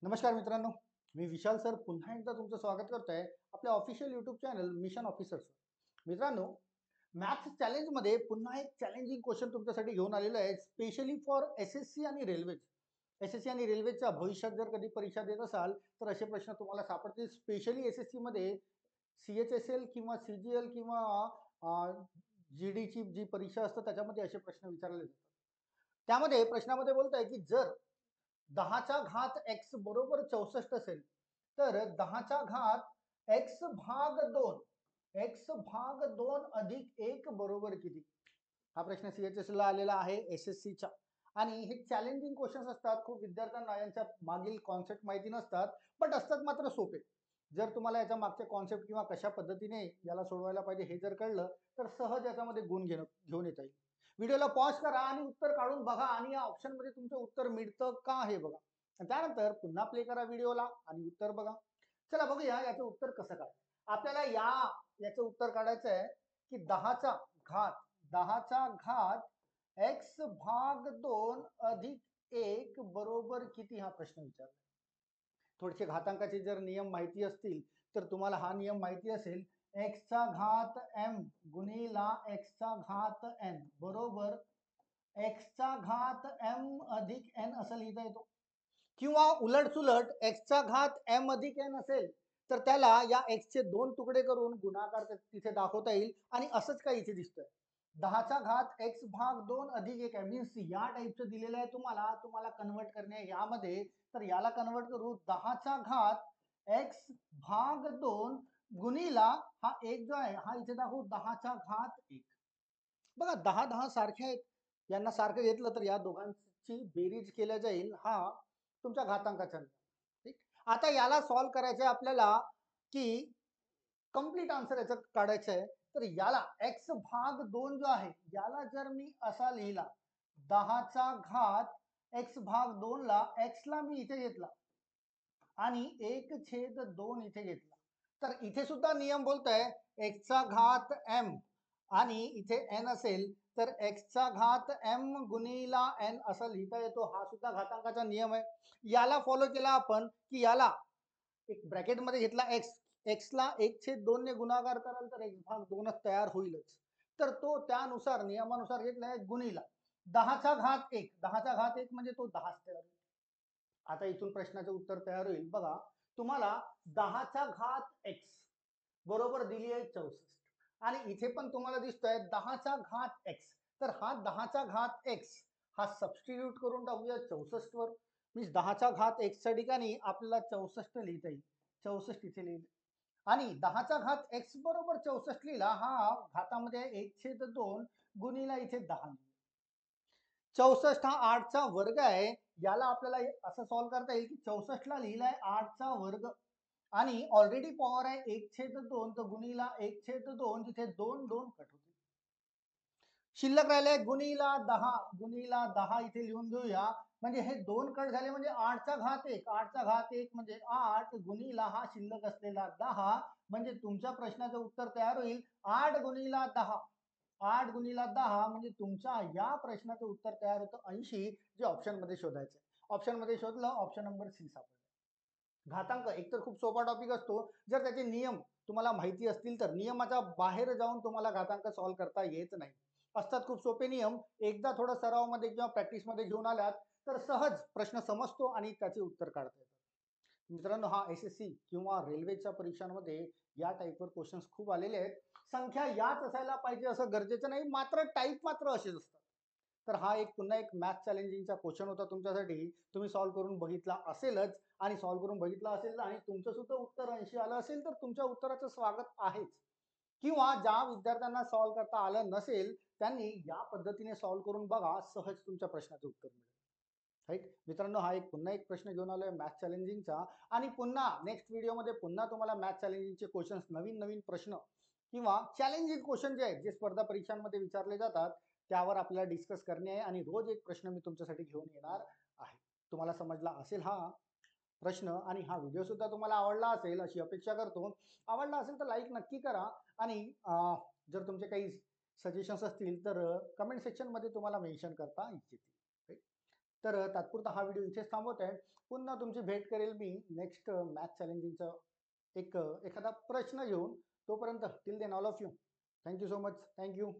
नमस्कार मित्रांनो, मी विशाल सर पुन्हा एकदा तुमचं स्वागत करतोय आपल्या official YouTube channel mission officers. मित्रांनो, मॅथ्स चॅलेंजमध्ये पुन्हा एक चॅलेंजिंग क्वेश्चन तुमच्यासाठी घेऊन आलेलं आहे, स्पेशली फॉर एस-एस-सी आणि रेल्वे. एस-एस-सी आणि रेल्वेच्या भविष्यात जर कधी परीक्षा देत असाल तर असे प्रश्न तुम्हाला सापडतील. स्पेशली एस-एस-सी मध्ये सी-एच-एस-एल किंवा सी-जी-एल किंवा जी-डीची जी परीक्षा असते त्याच्यामध्ये असे प्रश्न विचारले जातात. त्यामध्ये प्रश्नामध्ये बोलत आहे की जर 10चा घात x बरोबर 64 असेल तर 10चा घात x भाग 2 अधिक 1 बरोबर किती? हा प्रश्न सीएचएस ला आलेला आहे एस-एस-सीच्या. आणि हे चॅलेंजिंग क्वेश्चन्स असतात. खूप विद्यार्थ्यांना यांच्या मागील कॉन्सेप्ट माहिती नसतात, बट असतात मात्र सोपे. जर तुम्हाला याच्या मागचे कॉन्सेप्ट किंवा कशा पद्धतीने याला सोडवायला पाहिजे हे जर कळलं तर सहज याच्यामध्ये गुण घेऊन येता येईल. व्हिडिओला पॉज करा आणि उत्तर काढून बघा आणि या ऑप्शन मध्ये तुमचं उत्तर मिळतं का हे बघा. त्यानंतर पुन्हा प्ले करा व्हिडिओला आणि उत्तर बघा. चला बघूया याचं उत्तर कसं काय. आपल्याला याचं उत्तर काढायचं आहे की 10चा घात x भाग 2 अधिक 1 बरोबर किती हा प्रश्न विचारला. थोडेसे घातांकाचे जर नियम माहिती असतील तर तुम्हाला हा नियम माहिती असेल, x चा घात m गुणिला x चा घात n बरोबर x चा घात m अधिक n असं लिहिता येतो. किंवा उलट सुलट x चा घात m अधिक n असेल तर त्याला या x चे 2 तुकडे करून गुणाकार तिथे दाखवता येईल आणि असंच काही इथे दिसतंय. 10चा घात x भाग 2 अधिक 1 मीन्स या टाईपचं दिलेलं आहे तुम्हाला कन्वर्ट करणे यामध्ये. तर याला कन्वर्ट करू 10चा घात x भाग 2 गुणिला हा एक जो आहे हा इथे दाखवू 10चा घात 1. बघा 10 सारखे आहेत, यांना सारखं घेतलं तर या दोघांची बेरीज केल्या जाईल. हा तुमच्या घातांकाचा नियम. ठीक. आता याला सॉल्व करायचं आहे आपल्याला की कंप्लीट आन्सर याचं काढायचं आहे. तर याला x भाग 2 जो आहे याला जर मी असा लिहिला 10चा घात x भाग 2 ला x ला मी इथे घेतला आणि 1/2 इथे घेतला तर इथे सुद्धा नियम बोलतोय x चा घात m आणि इथे n असेल तर x चा घात m गुणिला n असं लिहिता येतो. हा सुद्धा घातांकाचा नियम आहे. याला फॉलो केला आपण की याला एक ब्रॅकेट मध्ये घेतला x ला 1/2 ने गुणाकार कराल तर x भाग 2च तयार होईलच. तर तो त्यानुसार नियमानुसार घेतलाय गुणिला 10चा घात 1. 10चा घात 1 म्हणजे तो 10च तयार होईल. आता इथून प्रश्नाचं उत्तर तयार होईल. बघा तुम्हाला 10चा घात x बरोबर दिली आहे 64 आणि इथे पण तुम्हाला दिसतोय 10चा घात x. तर हा 10चा घात x हा सबस्टिट्यूट करून टाकूया 64 वर. मीन्स 10चा घात x च्या ठिकाणी आपल्याला 64 लिहिता येईल. 64 इथे लिहिलं आणि 10चा घात x बरोबर 64 लिहिला. हा घातामध्ये 1/2 गुणिला इथे 10. 64 हा 8चा वर्ग आहे. याला आपल्याला असं सॉल्व करता येईल की 64 ला लिहिलाय 8चा वर्ग आणि ऑलरेडी पॉवर आहे 1/2 तर गुणिला 1/2 तिथे 2 2 कट होतील. शिल्लक राहिले गुणिला 10 इथे लिहून घेऊया. म्हणजे हे 2 कट झाले म्हणजे 8चा घात 1. 8चा घात 1 म्हणजे 8 गुणिला हा शिल्लक असलेला 10 म्हणजे तुमच्या प्रश्नाचं उत्तर तयार होईल 8 गुणिला 10. 8 गुणिला 10 म्हणजे तुमच्या या प्रश्नाचं उत्तर तयार होतं 80, जे ऑप्शन मध्ये शोधायचं. ऑप्शन मध्ये शोधलं, ऑप्शन नंबर सी सापडला. घातांक एकतर खूप सोपा टॉपिक असतो. जर त्याचे नियम तुम्हाला माहिती असतील तर नियमाच्या बाहेर जाऊन तुम्हाला घातांक सॉल्व करता येत नाही. असतात खूप सोपे नियम. एकदा थोडं सरावामध्ये किंवा प्रॅक्टिसमध्ये घेऊन आलात तर सहज प्रश्न समजतो आणि त्याचे उत्तर काढता येतात. मित्रांनो, हा एस-एस-सी किंवा रेल्वेच्या परीक्षांमध्ये या टाईपवर क्वेश्चन्स खूप आलेले आहेत. संख्या याच असायला पाहिजे असं गरजेचं नाही, मात्र टाईप मात्र असेच असतात. तर हा पुन्हा एक मॅथ चॅलेंजिंगचा क्वेश्चन होता तुमच्यासाठी. तुम्ही सॉल्व करून बघितला असेलच आणि सॉल्व करून बघितला असेल आणि तुमचं सुद्धा उत्तर 80 आलं असेल तर तुमच्या उत्तराचं स्वागत आहेच. किंवा ज्या विद्यार्थ्यांना सॉल्व करता आलं नसेल त्यांनी या पद्धतीने सॉल्व करून बघा, सहज तुमच्या प्रश्नाचं उत्तर मिळेल. राईट मित्रांनो, हा पुन्हा एक प्रश्न घेऊन आलोय मॅथ चॅलेंजिंगचा आणि पुन्हा नेक्स्ट व्हिडिओमध्ये पुन्हा तुम्हाला मॅथ चॅलेंजिंगचे क्वेश्चन्स, नवीन नवीन प्रश्न किंवा चॅलेंजिंग क्वेश्चन जे आहेत जे स्पर्धा परीक्षांमध्ये विचारले जातात त्यावर आपल्याला डिस्कस करणे आहे आणि रोज एक प्रश्न मी तुमच्यासाठी घेऊन येणार आहे. तुम्हाला समजला असेल हा प्रश्न आणि हा व्हिडिओ सुद्धा तुम्हाला आवडला असेल अशी अपेक्षा करतो. आवडला असेल तर लाईक नक्की करा आणि जर तुमचे काही सजेशन्स असतील तर कमेंट सेक्शन मध्ये तुम्हाला मेन्शन करता येतील. तर तात्पुरता हा व्हिडिओ इथेच थांबवत आहे. पुन्हा तुमची भेट करेल मी नेक्स्ट मॅथ चॅलेंजिंगचा एखादा प्रश्न घेऊन. तोपर्यंत till then all of you, thank you so much, thank you.